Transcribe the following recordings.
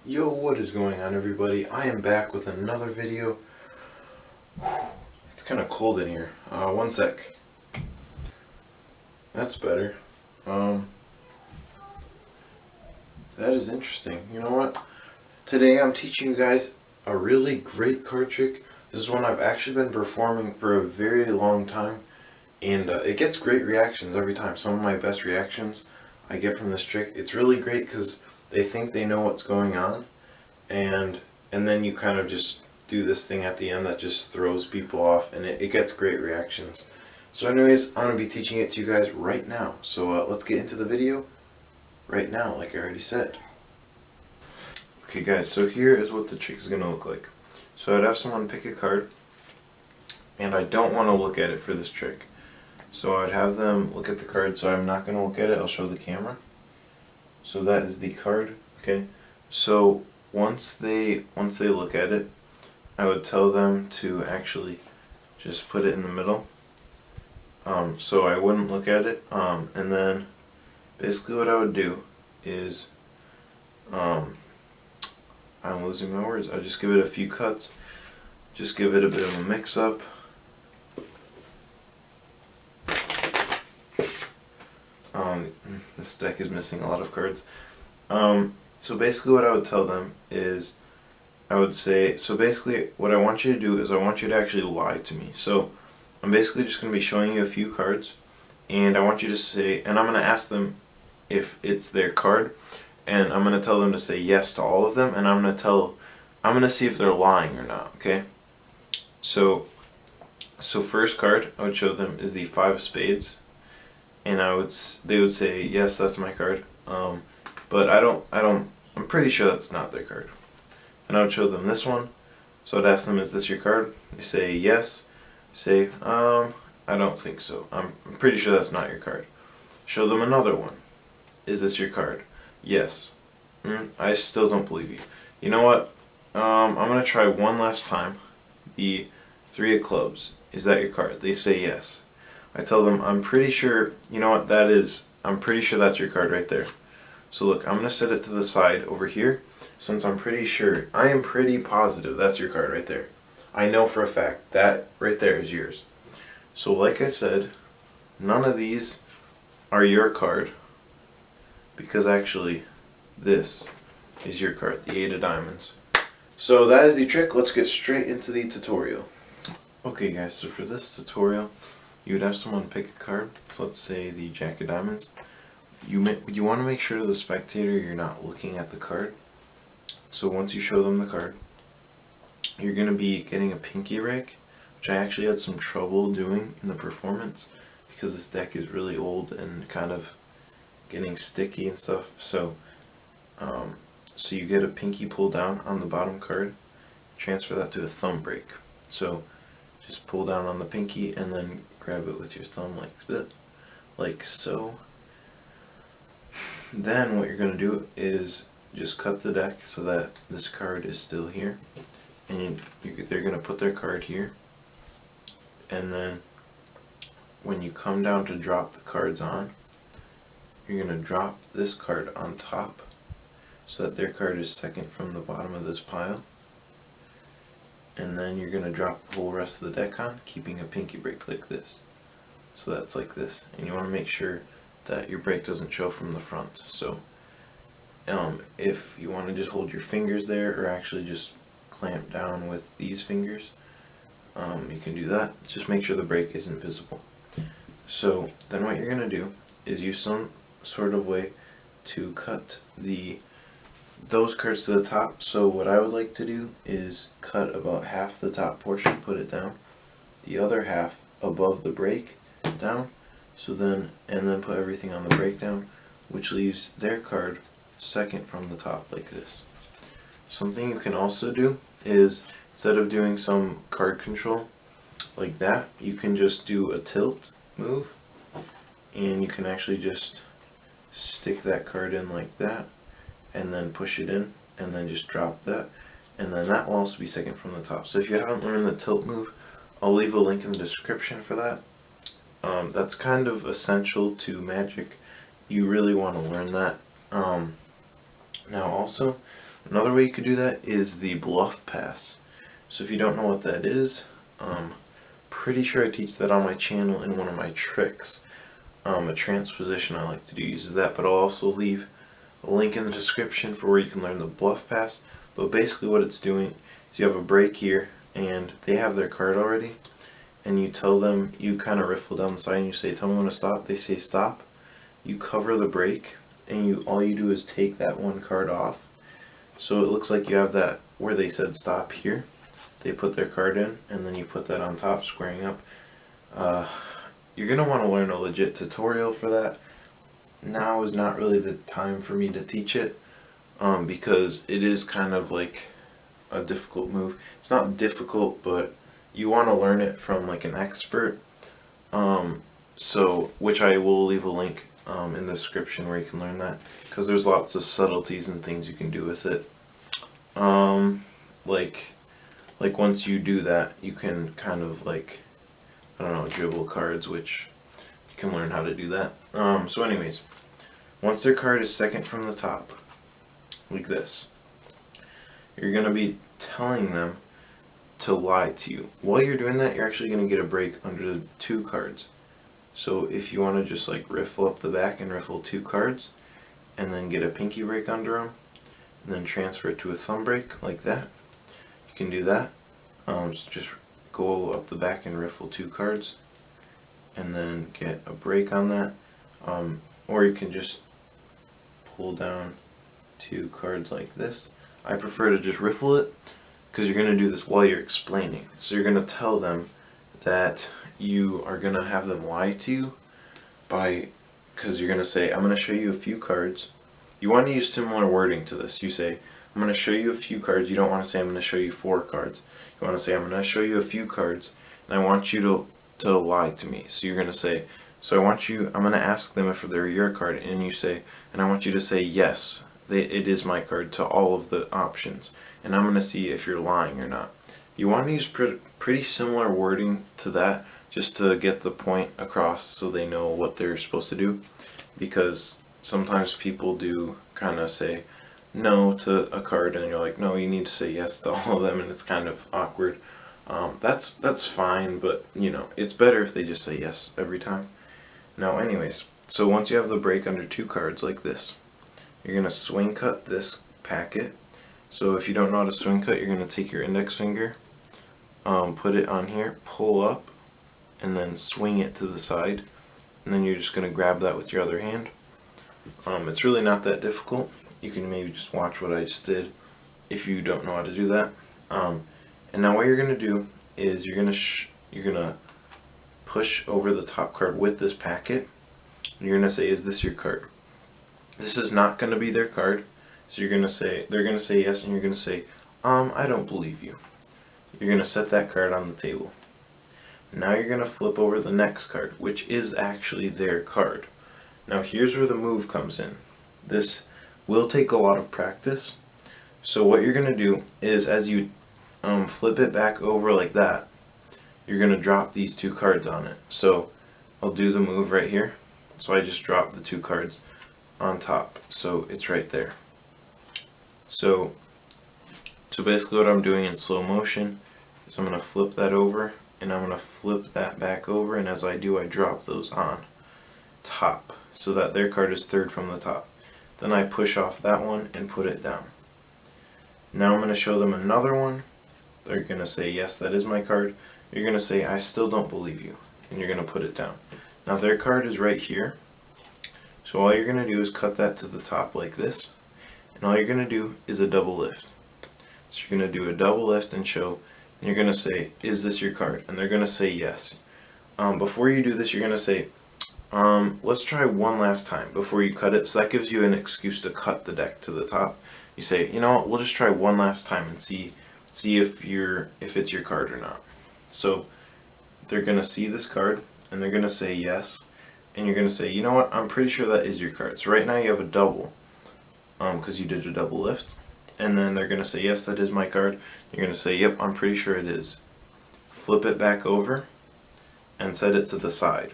Yo, what is going on, everybody? I am back with another video. It's kind of cold in here. One sec. That's better. That is interesting. You know what? Today I'm teaching you guys a really great card trick. This is one I've actually been performing for a very long time, and it gets great reactions every time. Some of my best reactions I get from this trick. It's really great because they think they know what's going on, and then you kind of just do this thing at the end that just throws people off, and it gets great reactions. So anyways, I'm going to be teaching it to you guys right now. So let's get into the video right now, like I already said. Okay guys, so here is what the trick is going to look like. So I'd have someone pick a card, and I don't want to look at it for this trick. So I'd have them look at the card, so I'm not going to look at it, I'll show the camera. So that is the card, okay? So once they look at it, I would tell them to actually just put it in the middle. So I wouldn't look at it, and then basically what I would do is, I'm losing my words, I just give it a few cuts, just give it a bit of a mix up. This deck is missing a lot of cards. So basically what I would tell them is, I would say, so basically what I want you to do is I want you to actually lie to me. So I'm basically just going to be showing you a few cards, and I want you to say, and I'm going to ask them if it's their card, and I'm going to tell them to say yes to all of them, and I'm going to see if they're lying or not, okay? So first card I would show them is the 5 of spades, and they would say yes, that's my card. But I'm pretty sure that's not their card. And I would show them this one. So I'd ask them, is this your card? They say yes. Say, I don't think so. I'm pretty sure that's not your card. Show them another one. Is this your card? Yes. I still don't believe you. You know what? I'm going to try one last time. The 3 of clubs. Is that your card? They say yes. I tell them, I'm pretty sure, you know what that is, I'm pretty sure that's your card right there. So look, I'm going to set it to the side over here, since I'm pretty sure, I am pretty positive that's your card right there. I know for a fact that right there is yours. So like I said, none of these are your card, because actually this is your card, the 8 of diamonds. So that is the trick. Let's get straight into the tutorial. Okay guys, so for this tutorial, you would have someone pick a card. So let's say the Jack of diamonds. You want to make sure to the spectator you're not looking at the card. So once you show them the card, you're going to be getting a pinky rake, which I actually had some trouble doing in the performance because this deck is really old and kind of getting sticky and stuff. So you get a pinky pull down on the bottom card, transfer that to a thumb break. So just pull down on the pinky and then grab it with your thumb like so. Then what you're going to do is just cut the deck so that this card is still here, and they're going to put their card here, and then when you come down to drop the cards on, you're going to drop this card on top so that their card is second from the bottom of this pile, and then you're going to drop the whole rest of the deck on, keeping a pinky break like this. So that's like this, and you want to make sure that your break doesn't show from the front. So if you want to just hold your fingers there, or actually just clamp down with these fingers, you can do that. Just make sure the break isn't visible. So then what you're going to do is use some sort of way to cut those cards to the top. So what I would like to do is cut about half the top portion, put it down, the other half above the break down, and then put everything on the breakdown, which leaves their card second from the top like this. Something you can also do is, instead of doing some card control like that, you can just do a tilt move, and you can actually just stick that card in like that, and then push it in, and then just drop that, and then that will also be second from the top. So if you haven't learned the tilt move, I'll leave a link in the description for that. That's kind of essential to Magic. You really want to learn that. Now also, Another way you could do that is the bluff pass. So if you don't know what that is, pretty sure I teach that on my channel in one of my tricks. A transposition I like to do uses that, but I'll also leave a link in the description for where you can learn the bluff pass. But basically what it's doing is you have a break here and they have their card already, and you tell them, you kind of riffle down the side and you say, tell me when to stop. They say stop. You cover the break and all you do is take that one card off. So it looks like you have that where they said stop here. They put their card in and then you put that on top, squaring up. You're going to want to learn a legit tutorial for that. Now is not really the time for me to teach it, because it is kind of like a difficult move. It's not difficult, but you want to learn it from like an expert. So which I will leave a link in the description where you can learn that, because there's lots of subtleties and things you can do with it. Like once you do that, you can kind of like, I don't know, dribble cards, which you can learn how to do that. So anyways, once their card is second from the top, like this, you're going to be telling them to lie to you. While you're doing that, you're actually going to get a break under the 2 cards. So if you want to just like riffle up the back and riffle 2 cards, and then get a pinky break under them, and then transfer it to a thumb break like that, you can do that. So just go up the back and riffle 2 cards, and then get a break on that. Or you can just pull down 2 cards like this. I prefer to just riffle it, because you're going to do this while you're explaining. So you're going to tell them that you are going to have them lie to you because you're going to say, I'm going to show you a few cards. You want to use similar wording to this. You say, I'm going to show you a few cards. You don't want to say, I'm going to show you 4 cards. You want to say, I'm going to show you a few cards, and I want you to lie to me. So you're going to say, I'm going to ask them if they're your card, and you say, and I want you to say, yes, it is my card to all of the options, and I'm going to see if you're lying or not. You want to use pretty similar wording to that, just to get the point across so they know what they're supposed to do, because sometimes people do kind of say no to a card and you're like, no, you need to say yes to all of them, and it's kind of awkward. That's fine, but you know, it's better if they just say yes every time. Now anyways, so once you have the break under 2 cards like this, you're going to swing cut this packet. So if you don't know how to swing cut, you're going to take your index finger, put it on here, pull up, and then swing it to the side, and then you're just going to grab that with your other hand. It's really not that difficult. You can maybe just watch what I just did if you don't know how to do that. And now what you're going to do is you're going to push over the top card with this packet, and you're going to say, is this your card? This is not going to be their card, so you're going to say, they're going to say yes, and you're going to say, I don't believe you. You're going to set that card on the table. Now you're going to flip over the next card, which is actually their card. Now here's where the move comes in. This will take a lot of practice. So what you're going to do is, as you flip it back over like that, you're going to drop these 2 cards on it. So I'll do the move right here. So I just drop the 2 cards on top, so it's right there. So basically what I'm doing in slow motion is I'm going to flip that over, and I'm going to flip that back over, and as I do, I drop those on top so that their card is 3rd from the top. Then I push off that one and put it down. Now I'm going to show them another one. They're going to say, yes, that is my card. You're going to say, I still don't believe you, and you're going to put it down. Now their card is right here, so all you're going to do is cut that to the top like this, and all you're going to do is a double lift. So you're going to do a double lift and show, and you're going to say, is this your card? And they're going to say yes. Before you do this, you're going to say, let's try one last time before you cut it. So that gives you an excuse to cut the deck to the top. You say, you know what, we'll just try one last time and see if it's your card or not. So they're going to see this card, and they're going to say yes, and you're going to say, you know what, I'm pretty sure that is your card. So right now you have a double, because you did a double lift, and then they're going to say, yes, that is my card. You're going to say, yep, I'm pretty sure it is. Flip it back over and set it to the side.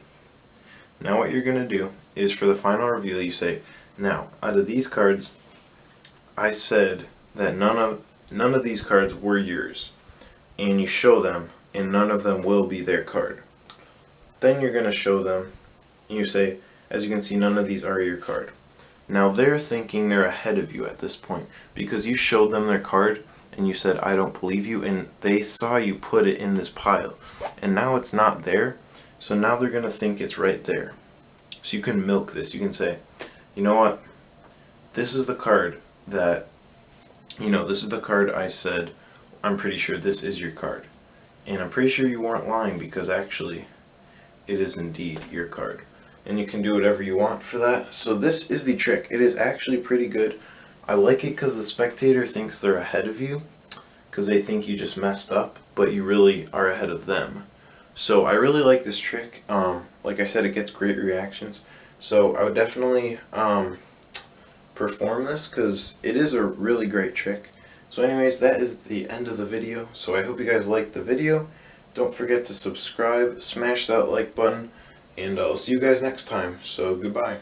Now what you're going to do is, for the final reveal, you say, now, out of these cards, I said that none of these cards were yours, and you show them, and none of them will be their card. Then you're going to show them, and you say, as you can see, none of these are your card. Now they're thinking they're ahead of you at this point because you showed them their card and you said, I don't believe you, and they saw you put it in this pile, and now it's not there, so now they're going to think it's right there. So you can milk this. You can say, you know what, this is the card that, this is the card I said, I'm pretty sure this is your card. And I'm pretty sure you weren't lying because actually it is indeed your card. And you can do whatever you want for that. So this is the trick. It is actually pretty good. I like it because the spectator thinks they're ahead of you because they think you just messed up, but you really are ahead of them. So I really like this trick. Like I said, it gets great reactions. So I would definitely perform this because it is a really great trick. So anyways, that is the end of the video. So I hope you guys liked the video. Don't forget to subscribe, smash that like button, and I'll see you guys next time. So goodbye.